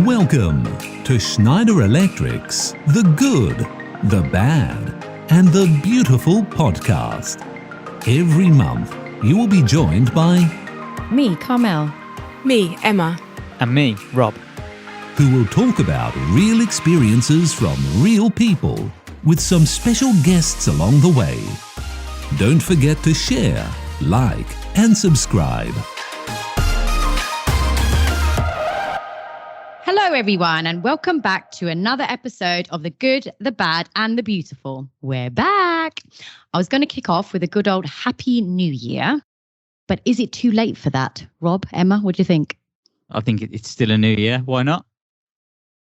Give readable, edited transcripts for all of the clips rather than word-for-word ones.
Welcome to Schneider Electric's The Good, The Bad, and The Beautiful podcast. Every month, you will be joined by me, Carmel, me, Emma, and me, Rob, who will talk about real experiences from real people with some special guests along the way. Don't forget to share, like, and subscribe. Hello, everyone, and welcome back to another episode of The Good, The Bad, and The Beautiful. We're back. I was going to kick off with a good old Happy New Year, but is it too late for that? Rob, Emma, what do you think? I think it's still a new year. Why not?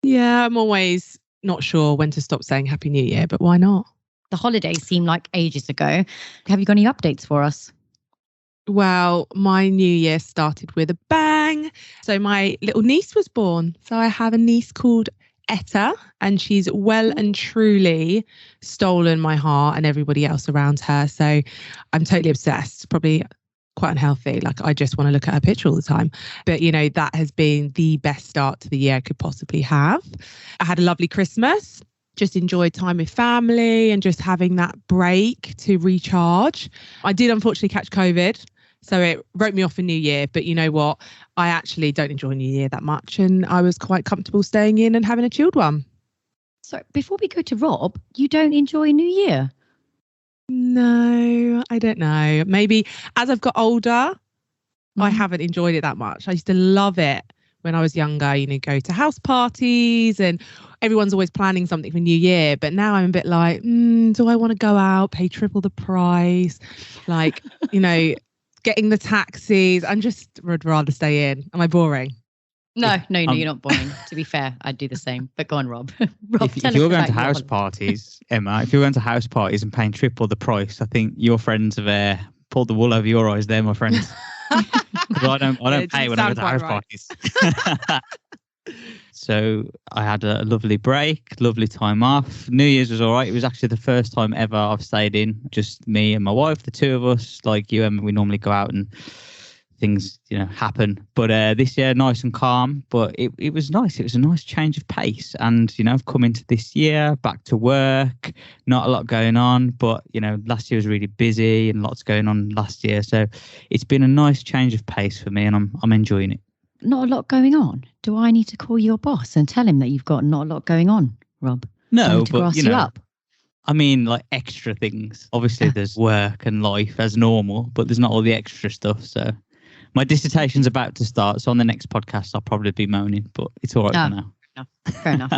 Yeah, I'm always not sure when to stop saying Happy New Year, but why not? The holidays seem like ages ago. Have you got any updates for us? Well, my new year started with a bang. So my little niece was born. So I have a niece called Etta, and she's well and truly stolen my heart and everybody else around her. So I'm totally obsessed, probably quite unhealthy. Like, I just want to look at her picture all the time. But, you know, that has been the best start to the year I could possibly have. I had a lovely Christmas. Just enjoyed time with family and just having that break to recharge. I did unfortunately catch COVID. So it wrote me off for New Year, but you know what? I actually don't enjoy New Year that much, and I was quite comfortable staying in and having a chilled one. So before we go to Rob, you don't enjoy New Year? No, I don't know. Maybe as I've got older, I haven't enjoyed it that much. I used to love it when I was younger, you know, go to house parties and everyone's always planning something for New Year. But now I'm a bit like, do I want to go out, pay triple the price? Like, you know, getting the taxis. Would rather stay in. Am I boring? No, you're not boring. To be fair, I'd do the same. But go on, Rob. Rob, if you're going to house parties, Emma, if you're going to house parties and paying triple the price, I think your friends have pulled the wool over your eyes there, my friends. Because I don't pay when I go to house parties. So I had a lovely break, lovely time off. New Year's was all right. It was actually the first time ever I've stayed in, just me and my wife, the two of us. Like you, Emma, we normally go out and things, you know, happen. But this year, nice and calm. But it was nice. It was a nice change of pace. And, you know, I've come into this year, back to work, not a lot going on. But, you know, last year was really busy and lots going on last year. So it's been a nice change of pace for me, and I'm enjoying it. Not a lot going on. Do I need to call your boss and tell him that you've got not a lot going on, Rob? No, to but grass you know, up? I mean, like extra things. Obviously, there's work and life as normal, but there's not all the extra stuff. So my dissertation's about to start. So on the next podcast, I'll probably be moaning, but it's all right for now. No, fair enough.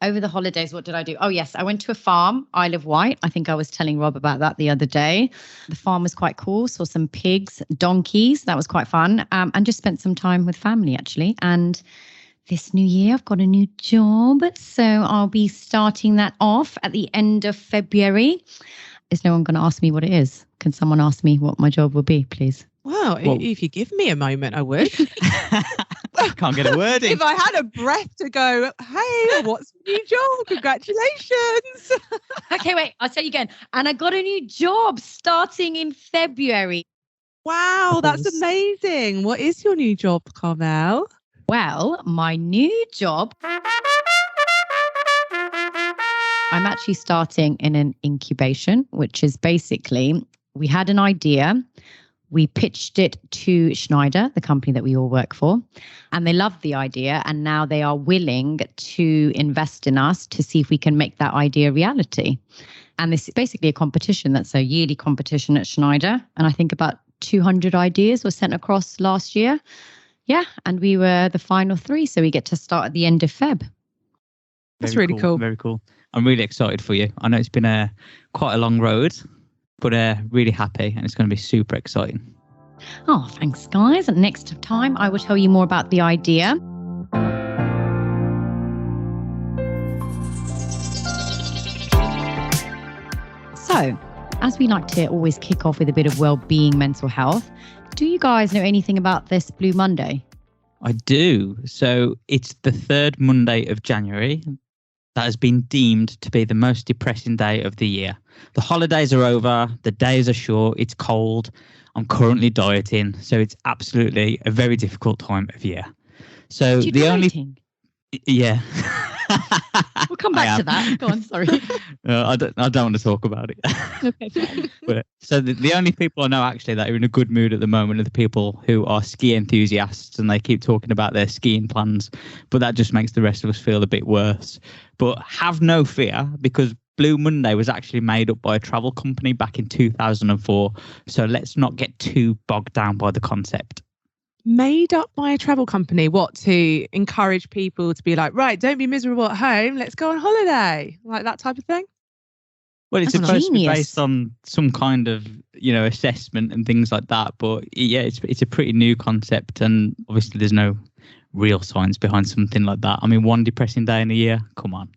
Over the holidays, what did I do? Oh, yes, I went to a farm, Isle of Wight. I think I was telling Rob about that the other day. The farm was quite cool. Saw some pigs, donkeys. That was quite fun. And just spent some time with family, actually. And this new year, I've got a new job. So I'll be starting that off at the end of February. Is no one going to ask me what it is? Can someone ask me what my job will be, please? Well, if you give me a moment, I would. Can't get a word in. If I had a breath to go, hey, what's the new job? Congratulations. Okay, wait, I'll tell you again. And I got a new job starting in February. Wow, that's amazing. What is your new job, Carmel? Well, my new job, I'm actually starting in an incubation, which is basically, we had an idea. We pitched it to Schneider, the company that we all work for, and they loved the idea. And now they are willing to invest in us to see if we can make that idea a reality. And this is basically a competition. That's a yearly competition at Schneider. And I think about 200 ideas were sent across last year. Yeah. And we were the final 3. So we get to start at the end of Feb. That's really cool. Very cool. I'm really excited for you. I know it's been quite a long road, but really happy, and it's going to be super exciting. Oh, thanks, guys. And next time, I will tell you more about the idea. So, as we like to always kick off with a bit of well-being, mental health, do you guys know anything about this Blue Monday? I do. So it's the 3rd Monday of January. That has been deemed to be the most depressing day of the year. The holidays are over. The days are short. It's cold. I'm currently dieting. So it's absolutely a very difficult time of year. So You're dieting? Yeah. We'll come back to that. Go on, sorry. I don't want to talk about it. Okay, fine. But, so the only people I know actually that are in a good mood at the moment are the people who are ski enthusiasts and they keep talking about their skiing plans. But that just makes the rest of us feel a bit worse. But have no fear, because Blue Monday was actually made up by a travel company back in 2004. So let's not get too bogged down by the concept. Made up by a travel company, what, to encourage people to be like, right, don't be miserable at home, let's go on holiday, like that type of thing? Well, it's That's supposed to be genius. based on some kind of, assessment and things like that. But yeah, it's a pretty new concept, and obviously there's no real science behind something like that. I mean, one depressing day in a year, come on.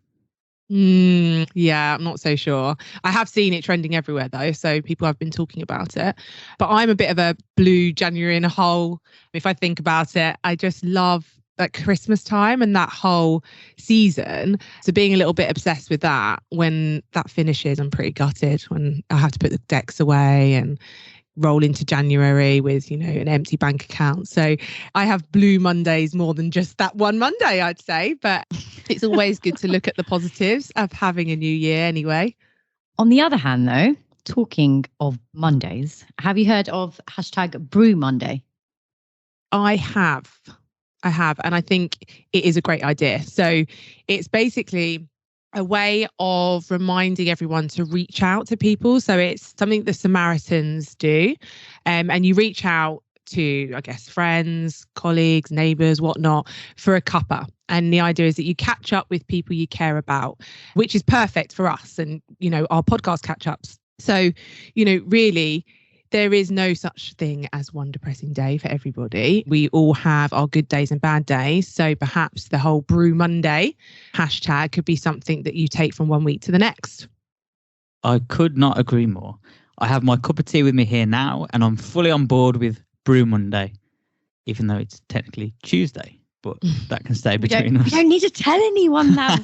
Yeah, I'm not so sure. I have seen it trending everywhere though, so people have been talking about it. But I'm a bit of a blue January in a hole. If I think about it, I just love that Christmas time and that whole season. So being a little bit obsessed with that, when that finishes, I'm pretty gutted when I have to put the decks away and roll into January with, an empty bank account. So I have blue Mondays more than just that one Monday, I'd say. But it's always good to look at the positives of having a new year anyway. On the other hand, though, talking of Mondays, have you heard of #Brew Monday? I have. And I think it is a great idea. So it's basically a way of reminding everyone to reach out to people. So it's something the Samaritans do. And you reach out to, I guess, friends, colleagues, neighbours, whatnot, for a cuppa. And the idea is that you catch up with people you care about, which is perfect for us and, our podcast catch ups. So, really, there is no such thing as one depressing day for everybody. We all have our good days and bad days. So perhaps the whole Brew Monday hashtag could be something that you take from one week to the next. I could not agree more. I have my cup of tea with me here now, and I'm fully on board with Brew Monday, even though it's technically Tuesday. But that can stay between us. You don't need to tell anyone now.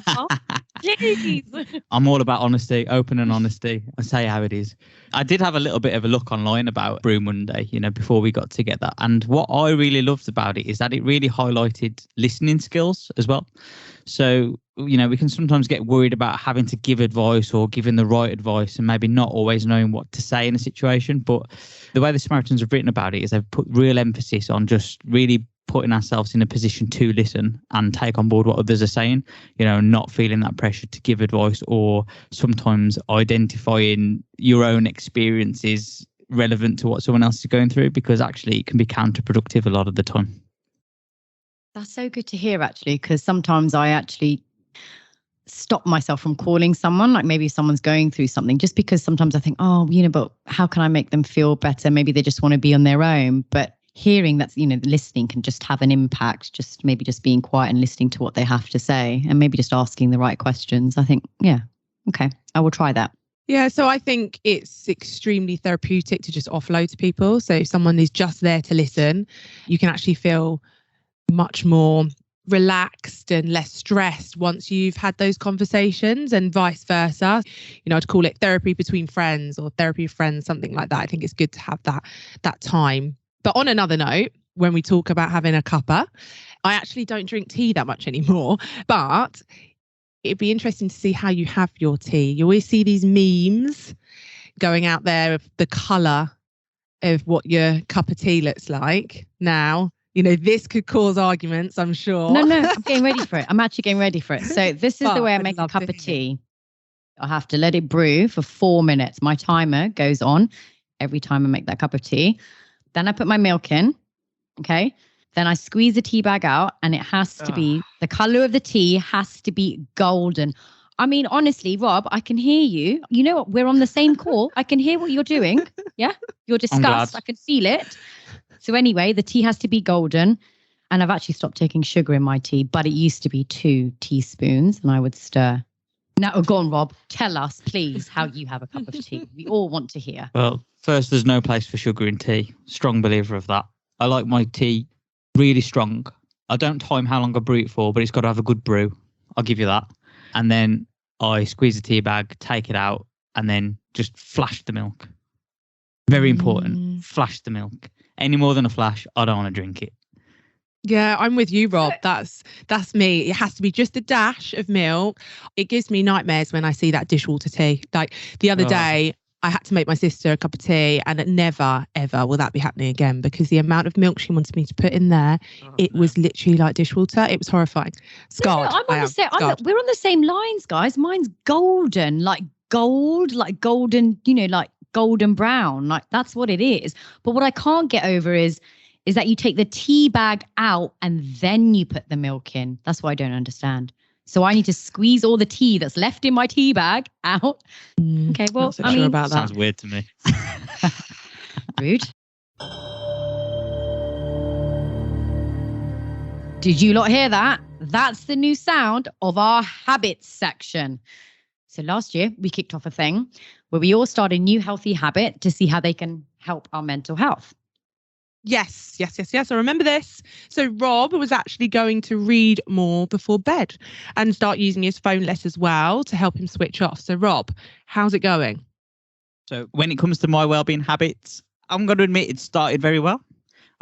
Please. I'm all about honesty, open and honesty. I say how it is. I did have a little bit of a look online about Brew Monday, before we got together. And what I really loved about it is that it really highlighted listening skills as well. So, we can sometimes get worried about having to give advice or giving the right advice and maybe not always knowing what to say in a situation. But the way the Samaritans have written about it is they've put real emphasis on just really putting ourselves in a position to listen and take on board what others are saying, not feeling that pressure to give advice, or sometimes identifying your own experiences relevant to what someone else is going through, because actually it can be counterproductive a lot of the time. That's so good to hear, actually, because sometimes I actually stop myself from calling someone, like maybe someone's going through something, just because sometimes I think, but how can I make them feel better? Maybe they just want to be on their own. But hearing that, listening can just have an impact, just being quiet and listening to what they have to say, and maybe just asking the right questions. I think, yeah, okay, I will try that. Yeah, so I think it's extremely therapeutic to just offload to people. So if someone is just there to listen, you can actually feel much more relaxed and less stressed once you've had those conversations, and vice versa. I'd call it therapy between friends or therapy of friends, something like that. I think it's good to have that time. But on another note, when we talk about having a cuppa, I actually don't drink tea that much anymore, but it'd be interesting to see how you have your tea. You always see these memes going out there of the colour of what your cup of tea looks like. Now, this could cause arguments, I'm sure. No, I'm getting ready for it. I'm actually getting ready for it. So this is the way I make a cup of tea. I have to let it brew for 4 minutes. My timer goes on every time I make that cup of tea. Then I put my milk in, okay? Then I squeeze the tea bag out, and it has to be, the colour of the tea has to be golden. I mean, honestly, Rob, I can hear you. You know what? We're on the same call. I can hear what you're doing. Yeah? You're disgusted. I can feel it. So anyway, the tea has to be golden. And I've actually stopped taking sugar in my tea, but it used to be 2 teaspoons, and I would stir. Now, go on, Rob. Tell us, please, how you have a cup of tea. We all want to hear. Well, first, there's no place for sugar in tea. Strong believer of that. I like my tea really strong. I don't time how long I brew it for, but it's got to have a good brew. I'll give you that. And then I squeeze the tea bag, take it out, and then just flash the milk. Very important. Flash the milk. Any more than a flash, I don't want to drink it. Yeah, I'm with you, Rob. That's me. It has to be just a dash of milk. It gives me nightmares when I see that dishwater tea. Like the other day, I had to make my sister a cup of tea, and never, ever will that be happening again, because the amount of milk she wanted me to put in there, was literally like dishwater. It was horrifying. Scarred. No, we're on the same lines, guys. Mine's golden, like gold, like golden, like golden brown. Like that's what it is. But what I can't get over is that you take the tea bag out and then you put the milk in. That's what I don't understand. So I need to squeeze all the tea that's left in my tea bag out. Okay, well, not so sure about that. Sounds weird to me. Rude. Did you lot hear that? That's the new sound of our habits section. So last year we kicked off a thing where we all start a new healthy habit to see how they can help our mental health. Yes. I remember this. So Rob was actually going to read more before bed and start using his phone less as well to help him switch off. So Rob, how's it going? So when it comes to my wellbeing habits, I'm going to admit it started very well.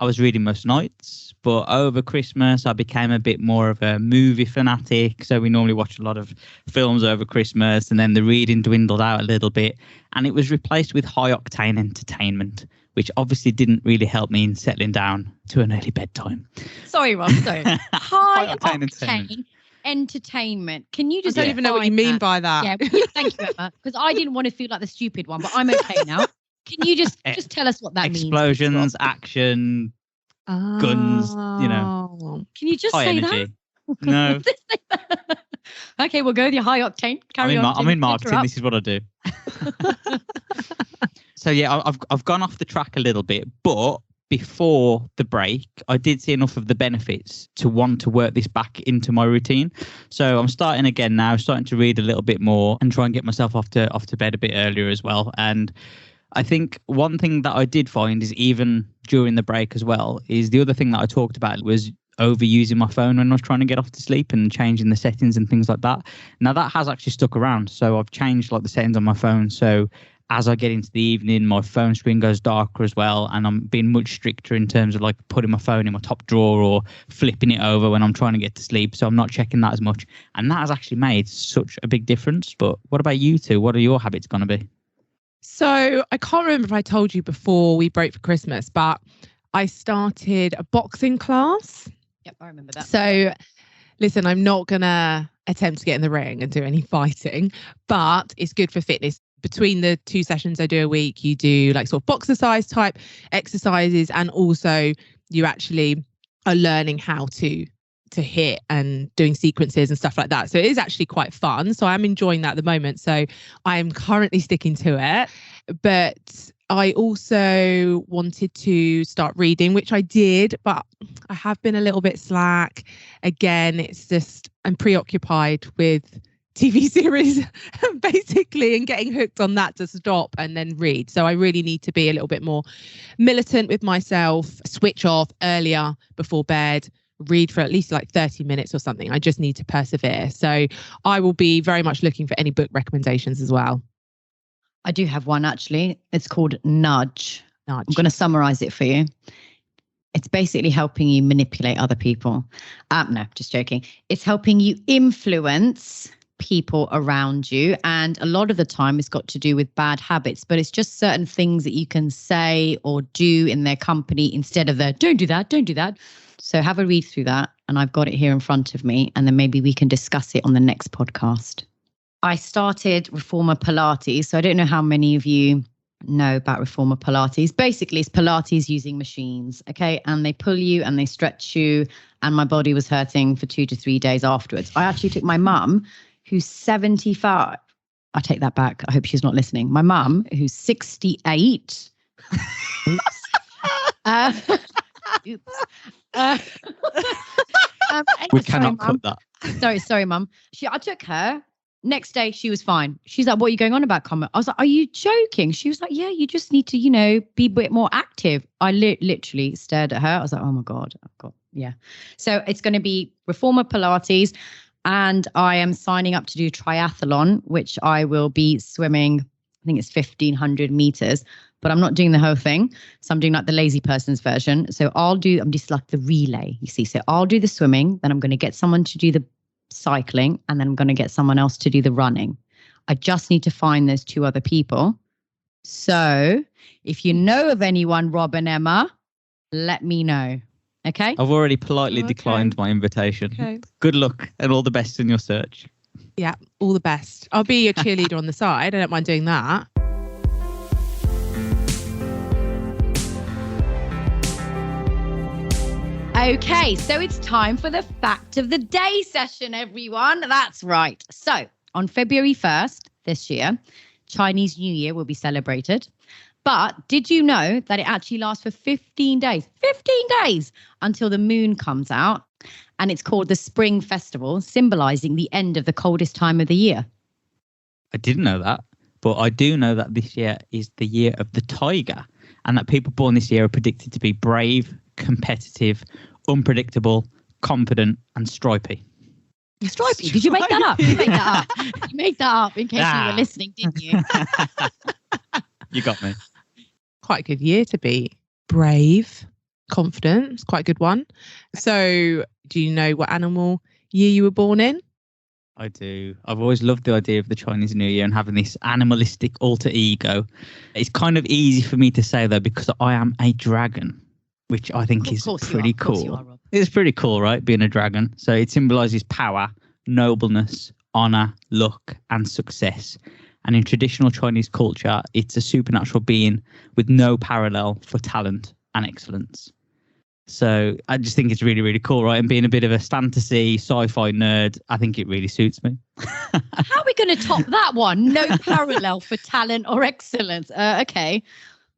I was reading most nights, but over Christmas, I became a bit more of a movie fanatic. So we normally watch a lot of films over Christmas, and then the reading dwindled out a little bit, and it was replaced with high octane entertainment, which obviously didn't really help me in settling down to an early bedtime. Sorry, Rob. Sorry. High octane entertainment. Can you just? I don't even know what you mean by that. Yeah, thank you, Emma. Because I didn't want to feel like the stupid one, but I'm okay now. Can you just tell us what that means? Explosions, action, guns. Can you just high say energy. that? No. Okay, we'll go with your high octane. I'm in marketing. This is what I do. So yeah, I've gone off the track a little bit, but before the break, I did see enough of the benefits to want to work this back into my routine. So I'm starting again now, starting to read a little bit more and try and get myself off to bed a bit earlier as well. And I think one thing that I did find is, even during the break as well, is the other thing that I talked about was overusing my phone when I was trying to get off to sleep and changing the settings and things like that. Now that has actually stuck around. So I've changed like the settings on my phone. So as I get into the evening, my phone screen goes darker as well. And I'm being much stricter in terms of like putting my phone in my top drawer or flipping it over when I'm trying to get to sleep. So I'm not checking that as much. And that has actually made such a big difference. But what about you two? What are your habits going to be? So I can't remember if I told you before we broke for Christmas, but I started a boxing class. Yep, I remember that. So listen, I'm not going to attempt to get in the ring and do any fighting, but it's good for fitness. Between the 2 sessions I do a week, you do like sort of boxercise type exercises, and also you actually are learning how to hit and doing sequences and stuff like that. So it is actually quite fun. So I'm enjoying that at the moment. So I'm currently sticking to it. But I also wanted to start reading, which I did, but I have been a little bit slack. Again, it's just I'm preoccupied with TV series basically, and getting hooked on that to stop and then read. So I really need to be a little bit more militant with myself, switch off earlier before bed, read for at least like 30 minutes or something. I just need to persevere. So I will be very much looking for any book recommendations as well. I do have one, actually. It's called Nudge. I'm going to summarize it for you. It's basically helping you manipulate other people. No, just joking. It's helping you influence people around you, and a lot of the time it's got to do with bad habits, but it's just certain things that you can say or do in their company instead of the don't do that. So have a read through that, and I've got it here in front of me, and then maybe we can discuss it on the next podcast. I started Reformer Pilates, so I don't know how many of you know about Reformer Pilates. Basically, it's Pilates using machines, okay? And they pull you and they stretch you, and my body was hurting for 2 to 3 days afterwards. I actually took my mum, who's 75. I take that back. I hope she's not listening. My mum, who's 68. We cannot cut that. Sorry, Mum. I took her. Next day, she was fine. She's like, "What are you going on about, Comet?" I was like, "Are you joking?" She was like, "Yeah, you just need to, be a bit more active." I literally stared at her. I was like, "Oh my God, yeah." So it's going to be Reformer Pilates. And I am signing up to do triathlon, which I will be swimming, I think it's 1,500 meters. but I'm not doing the whole thing. So I'm doing like the lazy person's version. So I'm just like the relay, you see. So I'll do the swimming, then I'm going to get someone to do the cycling, and then I'm going to get someone else to do the running. I just need to find those 2 other people. So if you know of anyone, Rob and Emma, let me know. Okay? I've already politely declined my invitation. Okay. Good luck and all the best in your search. Yeah, all the best. I'll be your cheerleader on the side. I don't mind doing that. Okay, so it's time for the fact of the day session, everyone. That's right. So on February 1st this year, Chinese New Year will be celebrated. But did you know that it actually lasts for 15 days? 15 days until the moon comes out. And it's called the Spring Festival, symbolizing the end of the coldest time of the year. I didn't know that, but I do know that this year is the year of the tiger, and that people born this year are predicted to be brave, competitive, unpredictable, confident, and stripy. Stripey? Did you make that up? You made that up. You made that up in case you were listening, didn't you? You got me. Quite a good year to be brave, confident. It's quite a good one. So do you know what animal year you were born in? I do. I've always loved the idea of the Chinese New Year and having this animalistic alter ego. It's kind of easy for me to say, though, because I am a dragon, which I think is pretty cool. It's pretty cool, right? Being a dragon. So it symbolizes power, nobleness, honor, luck, and success. And in traditional Chinese culture, it's a supernatural being with no parallel for talent and excellence. So I just think it's really, really cool, right? And being a bit of a fantasy sci-fi nerd, I think it really suits me. How are we going to top that one? No parallel for talent or excellence. Okay.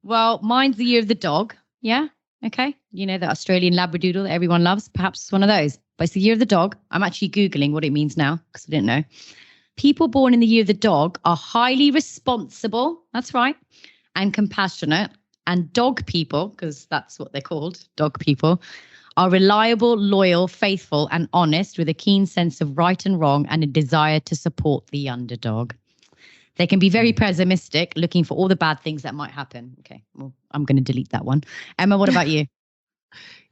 Well, mine's the year of the dog. Yeah. Okay. You know, the Australian Labradoodle that everyone loves. Perhaps it's one of those. But it's the year of the dog. I'm actually Googling what it means now because I didn't know. People born in the year of the dog are highly responsible. That's right. And compassionate. And dog people, because that's what they're called, dog people, are reliable, loyal, faithful, and honest with a keen sense of right and wrong and a desire to support the underdog. They can be very pessimistic, looking for all the bad things that might happen. Okay, well, I'm going to delete that one. Emma, what about you?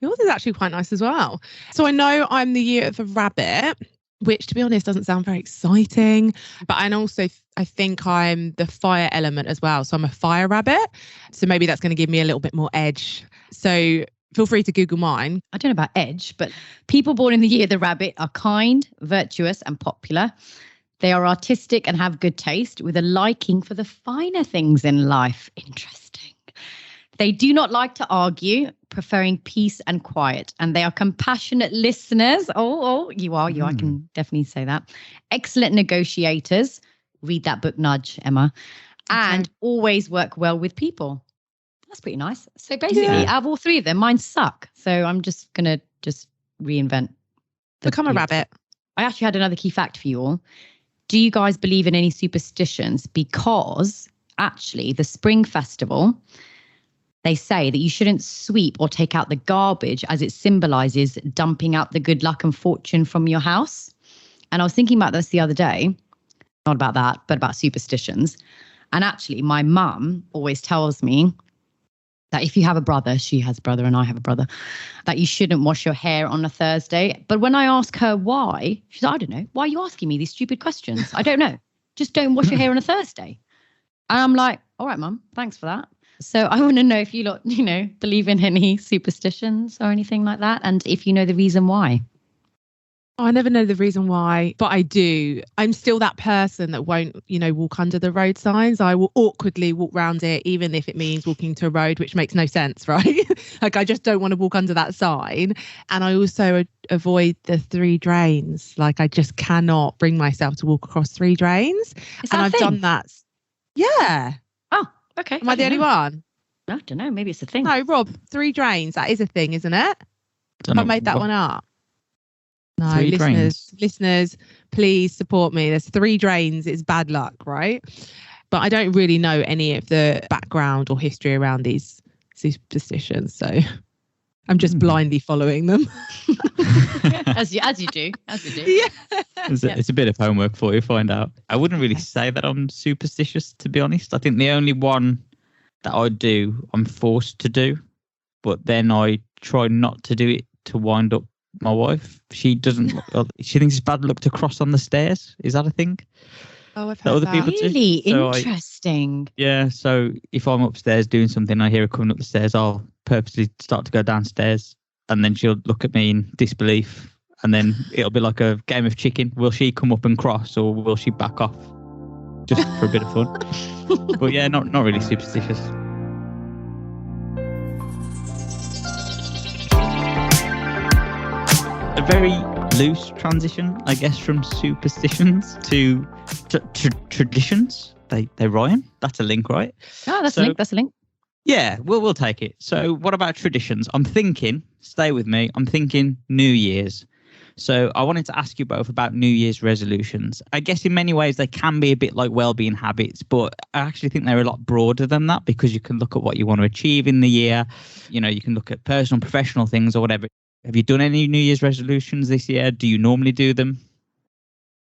Yours is actually quite nice as well. So I know I'm the year of the rabbit, which to be honest doesn't sound very exciting, but I think I'm the fire element as well. So I'm a fire rabbit. So maybe that's going to give me a little bit more edge. So feel free to Google mine. I don't know about edge, but people born in the year of the rabbit are kind, virtuous, and popular. They are artistic and have good taste with a liking for the finer things in life. Interesting. They do not like to argue, preferring peace and quiet. And they are compassionate listeners. You are. I can definitely say that. Excellent negotiators. Read that book, Nudge, Emma. And always work well with people. That's pretty nice. So basically, out of all 3 of them, mine suck. So I'm just going to reinvent. Become a rabbit. I actually had another key fact for you all. Do you guys believe in any superstitions? Because actually, the Spring Festival, they say that you shouldn't sweep or take out the garbage as it symbolizes dumping out the good luck and fortune from your house. And I was thinking about this the other day, not about that, but about superstitions. And actually, my mum always tells me that if you have a brother, she has a brother and I have a brother, that you shouldn't wash your hair on a Thursday. But when I ask her why, she's like, I don't know. Why are you asking me these stupid questions? I don't know. Just don't wash your hair on a Thursday. And I'm like, all right, Mum, thanks for that. So I want to know if you lot, believe in any superstitions or anything like that. And if you know the reason why. I never know the reason why, but I do. I'm still that person that won't, walk under the road signs. I will awkwardly walk around it, even if it means walking to a road, which makes no sense, right? Like, I just don't want to walk under that sign. And I also avoid the 3 drains. Like, I just cannot bring myself to walk across 3 drains. And I've done that. Yeah. Oh, okay. Am I the only one? I don't know. Maybe it's a thing. No, Rob, 3 drains. That is a thing, isn't it? I made that one up. No, listeners, please support me. There's 3 drains. It's bad luck, right? But I don't really know any of the background or history around these superstitions. So I'm just blindly following them. as you do. Yeah. It's a bit of homework for you, find out. I wouldn't really say that I'm superstitious, to be honest. I think the only one that I do, I'm forced to do, but then I try not to do it to wind up my wife. She doesn't. She thinks it's bad luck to cross on the stairs. Is that a thing? Oh, I've that heard other that. people do? Really So interesting. Yeah. So if I'm upstairs doing something, I hear her coming up the stairs, I'll purposely start to go downstairs, and then she'll look at me in disbelief, and then it'll be like a game of chicken. Will she come up and cross, or will she back off? Just for a bit of fun. But yeah, not really superstitious. A very loose transition, I guess, from superstitions to traditions. They rhyme. That's a link, right? Oh, that's a link. That's a link. Yeah, we'll take it. So what about traditions? I'm thinking, stay with me, I'm thinking New Year's. So I wanted to ask you both about New Year's resolutions. I guess in many ways they can be a bit like well-being habits, but I actually think they're a lot broader than that, because you can look at what you want to achieve in the year. You know, you can look at personal, professional things or whatever. Have you done any New Year's resolutions this year? Do you normally do them?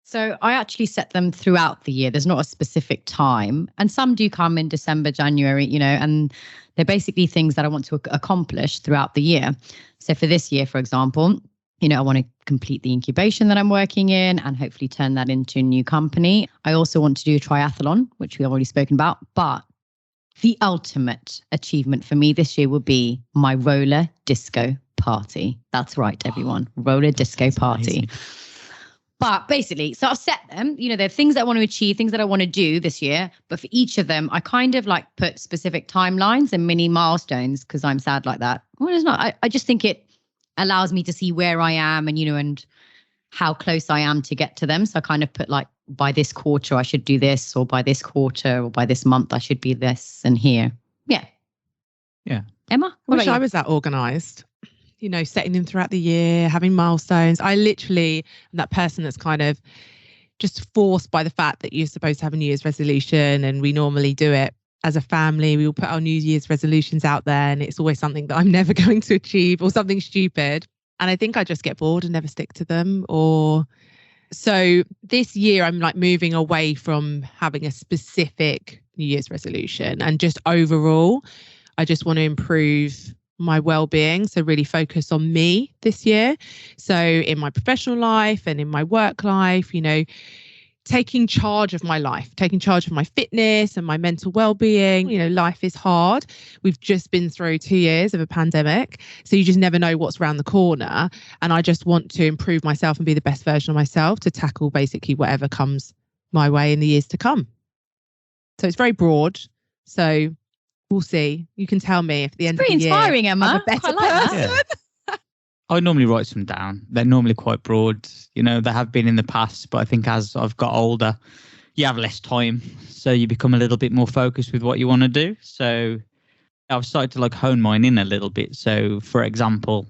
So I actually set them throughout the year. There's not a specific time. And some do come in December, January, you know, and they're basically things that I want to accomplish throughout the year. So for this year, for example, you know, I want to complete the incubation that I'm working in and hopefully turn that into a new company. I also want to do a triathlon, which we have already spoken about. But the ultimate achievement for me this year will be my roller disco party. That's right, everyone. Roller disco party. Amazing. But basically, so I've set them, you know, there are things that I want to achieve, things that I want to do this year. But for each of them, I kind of like put specific timelines and mini milestones, because I'm sad like that. Well, it's not. I just think it allows me to see where I am and, you know, and how close I am to get to them. So I kind of put like, by this quarter, I should do this, or by this quarter, or by this month, I should be this and here. Yeah. Yeah. Emma? I wish I was that organised. You know, setting them throughout the year, having milestones. I literally am that person that's kind of just forced by the fact that you're supposed to have a New Year's resolution, and we normally do it as a family. We will put our New Year's resolutions out there, and it's always something that I'm never going to achieve, or something stupid. And I think I just get bored and never stick to them. Or so this year I'm like moving away from having a specific New Year's resolution, and just overall, I just want to improve my well-being. So really focus on me this year. So in my professional life and in my work life, you know, taking charge of my life, taking charge of my fitness and my mental well-being. You know, life is hard. We've just been through 2 years of a pandemic. So you just never know what's around the corner. And I just want to improve myself and be the best version of myself to tackle basically whatever comes my way in the years to come. So it's very broad. So we'll see. You can tell me if at the end of the year. Pretty inspiring, Emma. I'm a better person. Yeah. I normally write some down. They're normally quite broad. You know, they have been in the past, but I think as I've got older, you have less time. So you become a little bit more focused with what you want to do. So I've started to like hone mine in a little bit. So for example,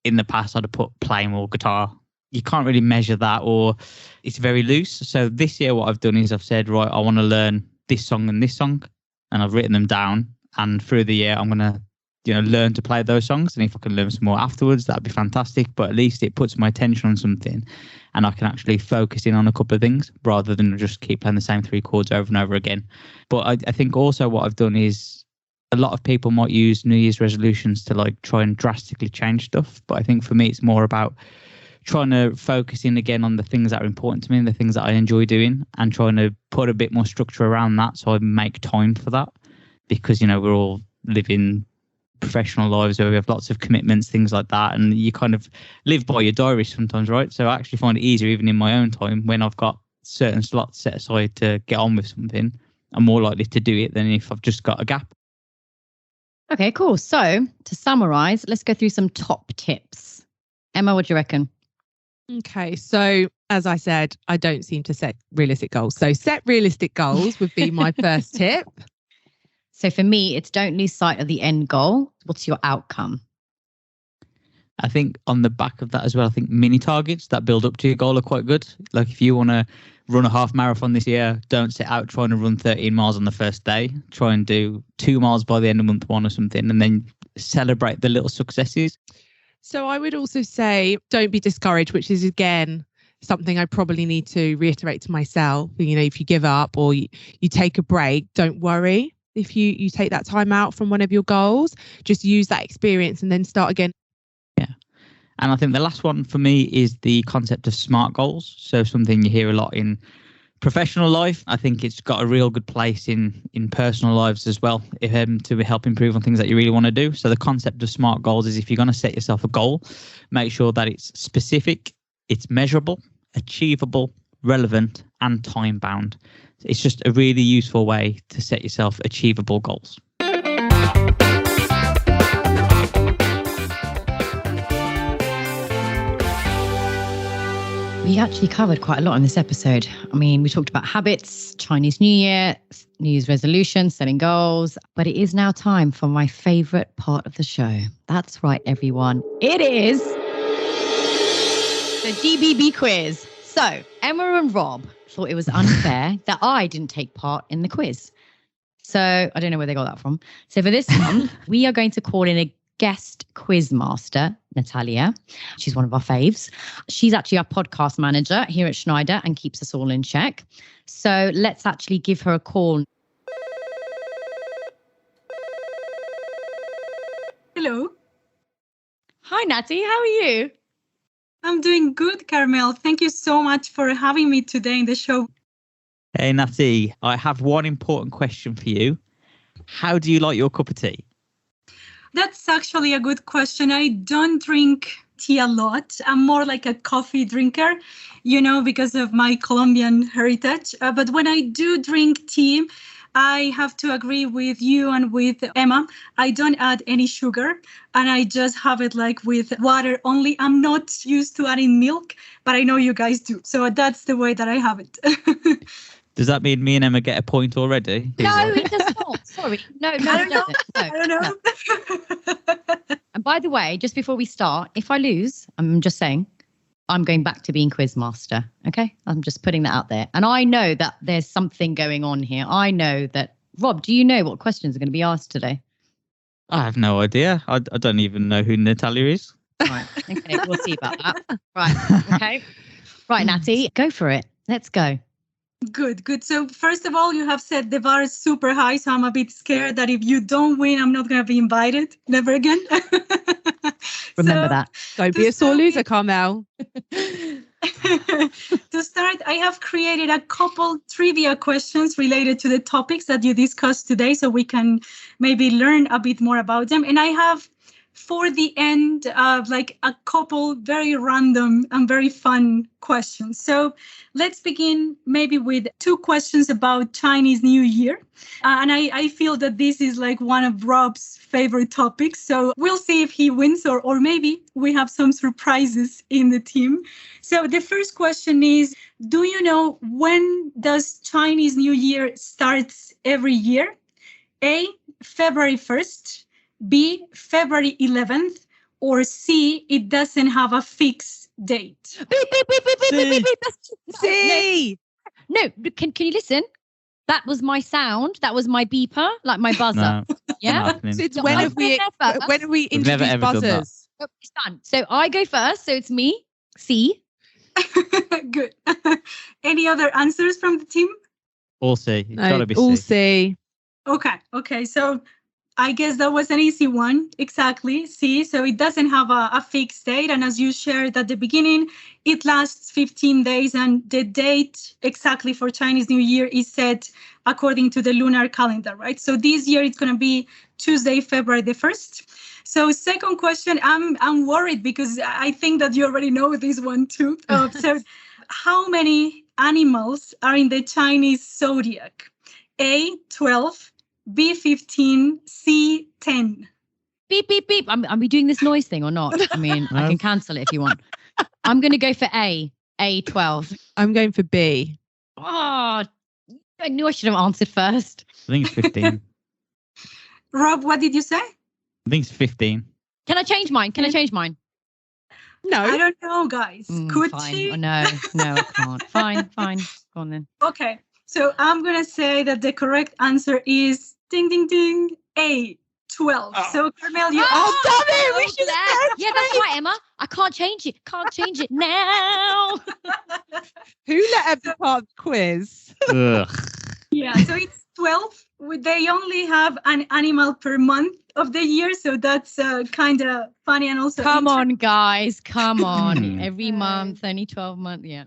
in the past, I'd have put play more guitar. You can't really measure that, or it's very loose. So this year, what I've done is I've said, right, I want to learn this song and this song, and I've written them down. And through the year, I'm going to, you know, learn to play those songs. And if I can learn some more afterwards, that'd be fantastic. But at least it puts my attention on something, and I can actually focus in on a couple of things rather than just keep playing the same 3 chords over and over again. But I think also what I've done is, a lot of people might use New Year's resolutions to like try and drastically change stuff. But I think for me, it's more about trying to focus in again on the things that are important to me and the things that I enjoy doing, and trying to put a bit more structure around that so I make time for that. Because, you know, we're all living professional lives where we have lots of commitments, things like that. And you kind of live by your diary sometimes, right? So I actually find it easier, even in my own time, when I've got certain slots set aside to get on with something, I'm more likely to do it than if I've just got a gap. Okay, cool. So to summarize, let's go through some top tips. Emma, what do you reckon? Okay, so as I said, I don't seem to set realistic goals. So set realistic goals would be my first tip. So for me, it's don't lose sight of the end goal. What's your outcome? I think on the back of that as well, I think mini targets that build up to your goal are quite good. Like if you want to run a half marathon this year, don't set out trying to run 13 miles on the first day. Try and do 2 miles by the end of month 1 or something, and then celebrate the little successes. So I would also say don't be discouraged, which is, again, something I probably need to reiterate to myself. You know, if you give up or you take a break, don't worry. if you take that time out from one of your goals, just use that experience and then start again. Yeah. And I think the last one for me is the concept of SMART goals. So something you hear a lot in professional life. I think it's got a real good place in personal lives as well, to help improve on things that you really want to do. So the concept of SMART goals is, if you're going to set yourself a goal, make sure that it's specific, it's measurable, achievable, relevant, and time bound. It's just a really useful way to set yourself achievable goals. We actually covered quite a lot in this episode. I mean, we talked about habits, Chinese New Year, New Year's resolutions, setting goals, but it is now time for my favorite part of the show. That's right, everyone. It is the GBB quiz. So Emma and Rob thought it was unfair that I didn't take part in the quiz. So I don't know where they got that from. So for this one, we are going to call in a guest quiz master, Natalia. She's one of our faves. She's actually our podcast manager here at Schneider and keeps us all in check. So let's actually give her a call. Hello. Hi, Natty. How are you? I'm doing good, Carmel. Thank you so much for having me today in the show. Hey, Natty, I have one important question for you. How do you like your cup of tea? That's actually a good question. I don't drink tea a lot. I'm more like a coffee drinker, because of my Colombian heritage. But when I do drink tea, I have to agree with you and with Emma. I don't add any sugar and I just have it like with water only. I'm not used to adding milk, but I know you guys do. So that's the way that I have it. Does that mean me and Emma get a point already? No, it does not. Sorry. No, I don't know. No. And by the way, just before we start, if I lose, I'm just saying, I'm going back to being quiz master. Okay? I'm just putting that out there. And I know that there's something going on here. I know that. Rob, do you know what questions are going to be asked today? I have no idea. I don't even know who Natalia is. Right. Okay. We'll see about that. Right. Okay. Right, Natty, go for it. Let's go. Good. So first of all, you have said the bar is super high, so I'm a bit scared that if you don't win, I'm not going to be invited. Never again. Remember that. Don't be a sore loser, Carmel. To start, I have created a couple trivia questions related to the topics that you discussed today, so we can maybe learn a bit more about them. And I have, for the end, like a couple very random and very fun questions. So let's begin maybe with 2 questions about Chinese New Year. And I feel that this is like one of Rob's favorite topics. So we'll see if he wins or maybe we have some surprises in the team. So the first question is, do you know when does Chinese New Year starts every year? A, February 1st. B, February 11th, or C, it doesn't have a fixed date. Beep. C. No, can you listen? That was my sound. That was my beeper, like my buzzer. No, yeah. So it's No, when I've have we We've never introduced ever done that. buzzers? Oh, it's done. So I go first. So it's me. C. Good. Any other answers from the team? All C. It's got to be All C. C. Okay. So I guess that was an easy one. Exactly. See, so it doesn't have a fixed date. And as you shared at the beginning, it lasts 15 days. And the date exactly for Chinese New Year is set according to the lunar calendar, right? So this year it's going to be Tuesday, February the 1st. So second question, I'm worried because I think that you already know this one too. So how many animals are in the Chinese zodiac? A, 12. B15, C10. Beep. Are we doing this noise thing or not? I mean, I can cancel it if you want. I'm going to go for A12. I'm going for B. Oh, I knew I should have answered first. I think it's 15. Rob, what did you say? I think it's 15. Can I change mine? No. I don't know, guys. Could fine. she? Oh, no, I can't. Fine. Go on then. Okay. So I'm going to say that the correct answer is ding, ding, ding, A, 12. Oh. So, Carmel, you... Oh, damn it! We should have said Yeah, that's right, Emma. I can't change it now. Who let Emma part of the quiz? Ugh. Yeah, so it's 12 they only have an animal per month of the year, so that's kind of funny and also Come interesting. on, guys. Come on. Every Okay. month, only 12 months. Yeah.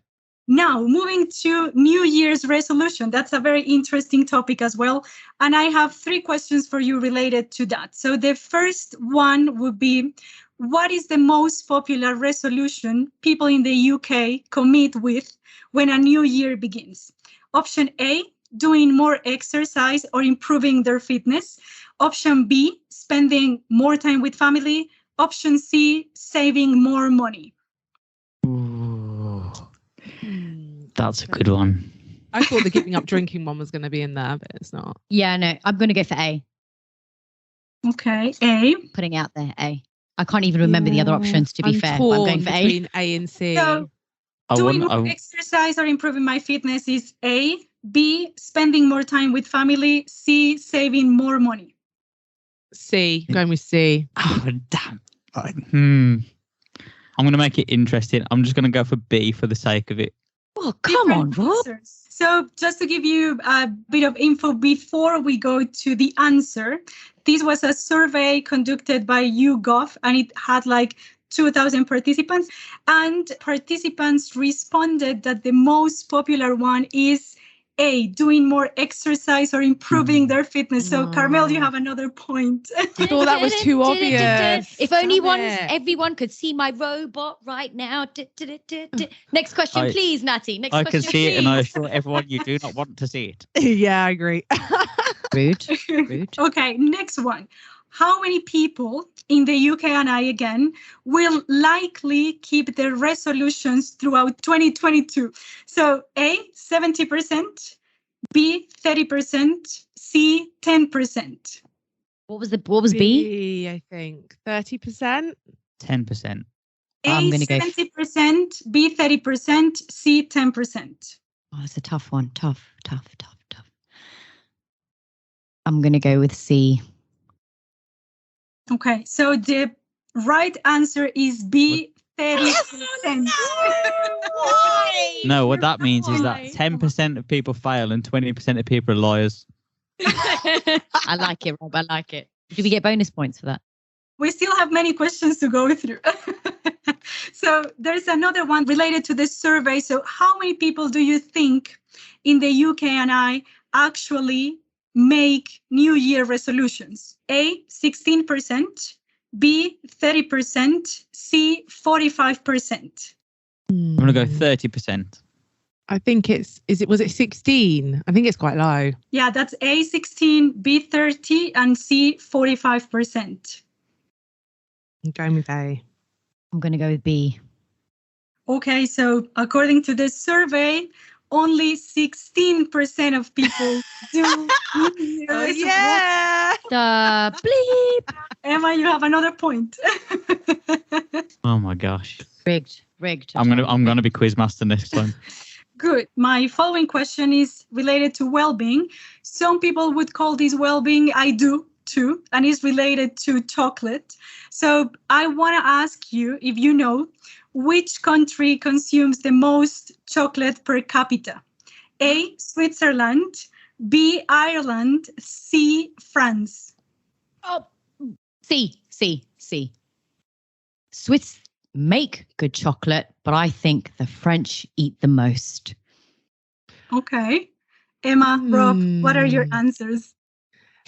Now, moving to New Year's resolution. That's a very interesting topic as well. And I have 3 questions for you related to that. So the first one would be, what is the most popular resolution people in the UK commit with when a new year begins? Option A, doing more exercise or improving their fitness. Option B, spending more time with family. Option C, saving more money. Ooh, that's a good one. I thought the giving up drinking one was going to be in there, but it's not. Yeah, no, I'm going to go for A. Okay, A. Putting it out there, A. I can't even remember the other options, to be I'm fair. But I'm going for A. between A and C. So, doing more exercise or improving my fitness is A. B, spending more time with family. C, saving more money. C. Going with C. Oh, damn. I'm going to make it interesting. I'm just going to go for B for the sake of it. Oh, come on, Different Rob. answers. So just to give you a bit of info before we go to the answer, this was a survey conducted by YouGov, and it had like 2,000 participants. And participants responded that the most popular one is A, doing more exercise or improving their fitness. So, Carmel, you have another point. I thought that was too obvious. If only Damn it. everyone could see my robot right now. Next question, please, Natty. Next I question, can see it, and I please. assure everyone you do not want to see it. Yeah, I agree. Rude. Rude. Okay, next one. How many people in the UK and I again will likely keep their resolutions throughout 2022? So A, 70%, B, 30%, C, 10%. What was B? I think 30%. 10%. A, I'm gonna go 70%, B, 30%, C, 10%. Oh, it's a tough one. Tough. I'm going to go with C. Okay, so the right answer is B, 30%. No, what that means is that 10% of people fail and 20% of people are liars. I like it, Rob. I like it. Do we get bonus points for that? We still have many questions to go through. So there's another one related to this survey. So how many people do you think in the UK and I actually make New Year resolutions? A, 16%, B, 30%, C, 45%. I'm going to go 30%. I think was it 16? I think it's quite low. Yeah, that's A, 16, B, 30, and C, 45%. I'm going with A. I'm going to go with B. Okay, so according to this survey, only 16% of people do New Year resolutions. Yeah. The bleep. Emma, you have another point. Oh my gosh. Rigged. I'm gonna be quizmaster next time. Good. My following question is related to well-being. Some people would call this well-being. I do too, and it's related to chocolate. So I want to ask you if you know which country consumes the most chocolate per capita. A, Switzerland, B, Ireland, C, France. Oh, C. Swiss make good chocolate, but I think the French eat the most. Okay. Emma, Rob, what are your answers?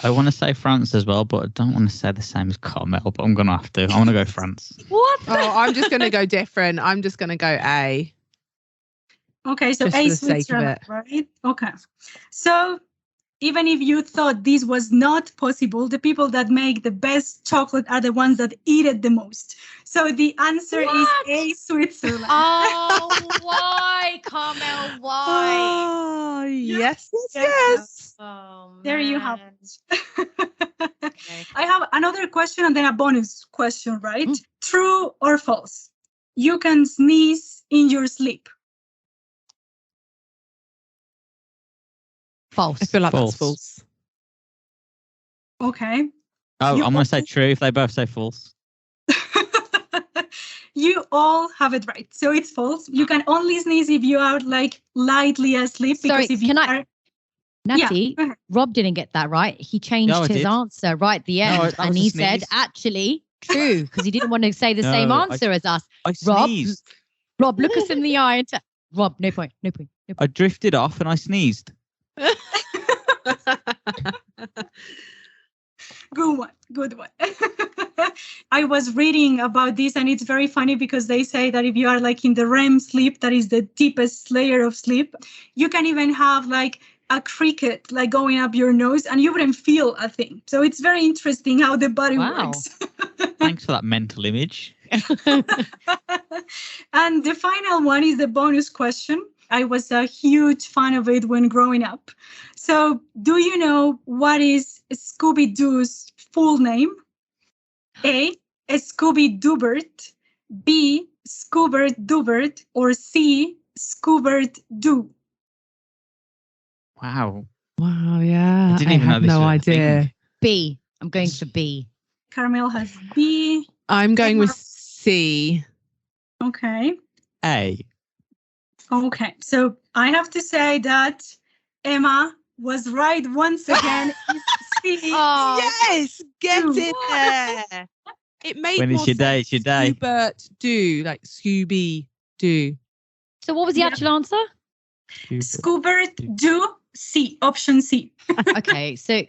I want to say France as well, but I don't want to say the same as Carmel, but I'm going to have to. I want to go France. What? Oh, I'm just going to go different. I'm just going to go A. Okay, so Just A, for the sake of Switzerland, it. right? Okay. So even if you thought this was not possible, the people that make the best chocolate are the ones that eat it the most. So the answer is A, Switzerland. Oh, why, Carmel? Why? Oh, yes. Oh, man. There you have it. I have another question and then a bonus question, right? True or false? You can sneeze in your sleep. False. I feel like False. that's false. Okay. Oh, You I'm going to say also- true if they both say false. You all have it right. So it's false. You can only sneeze if you are like lightly asleep. Sorry, Because if you can I- are... Natty, go ahead. Rob didn't get that right. He changed No, I his did. answer right at the end. that and was a he said, sneeze. actually, true, because he didn't want to say the No, same I- answer as us. I Rob, sneezed. Rob, look us in the eye and Rob, no point, no point, no point. I drifted off and I sneezed. Good one. Good one. I was reading about this, and it's very funny because they say that if you are like in the REM sleep, that is the deepest layer of sleep, you can even have like a cricket like going up your nose and you wouldn't feel a thing. So it's very interesting how the body Wow. works. Thanks for that mental image. And the final one is the bonus question. I was a huge fan of it when growing up. So do you know what is Scooby-Doo's full name? A, Scooby-Doobert, B, Scoobert-Doobert, or C, Scoobert-Doo? Wow. Wow, yeah. I didn't even know have this no was a idea. thing. B. I'm going for B. Carmel has B. I'm going with C. Okay. A. Okay. So I have to say that Emma was right once again. It's C. Oh, Yes, get Doo. in there. It made When more it's your day, it's your day. Scoobert do, like Scooby do. so what was the Yeah. actual answer? Scoobert-Doo, C. Option C. Okay, so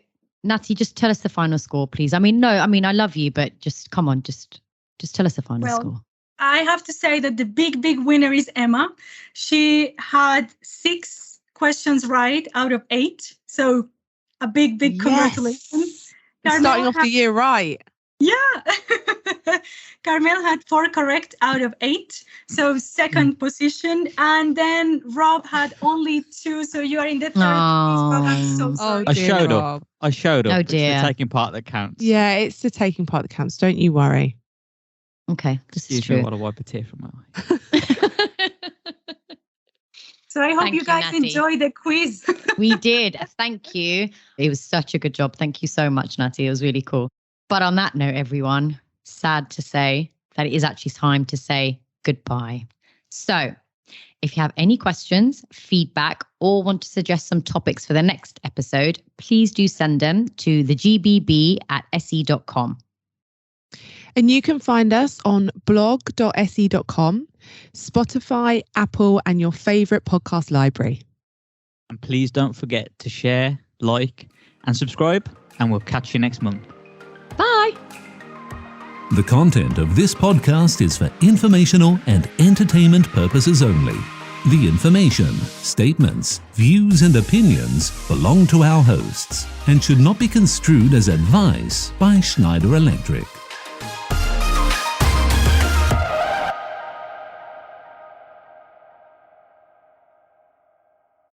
Natty, just tell us the final score, please. I mean, I love you, but just come on, just tell us the final Well, score. I have to say that the big winner is Emma. She had 6 questions right out of 8. So a big congratulations. Yes. Carmel Starting off had- the year right. Yeah. Carmel had 4 correct out of 8. So second position. And then Rob had only 2. So you are in the third place. Rob, I'm so Oh. sorry. I dear, showed up. Rob. I showed up. Oh, It's dear. the taking part that counts. Yeah, it's the taking part that counts. Don't you worry. Okay, this is Excuse me true. while I wipe a tear from my eye. So I hope Thank you you, guys Natty. enjoyed the quiz. We did. Thank you. It was such a good job. Thank you so much, Natty. It was really cool. But on that note, everyone, sad to say that it is actually time to say goodbye. So if you have any questions, feedback, or want to suggest some topics for the next episode, please do send them to thegbb@se.com. And you can find us on blog.se.com, Spotify, Apple, and your favorite podcast library. And please don't forget to share, like, and subscribe. And we'll catch you next month. Bye. The content of this podcast is for informational and entertainment purposes only. The information, statements, views, and opinions belong to our hosts and should not be construed as advice by Schneider Electric.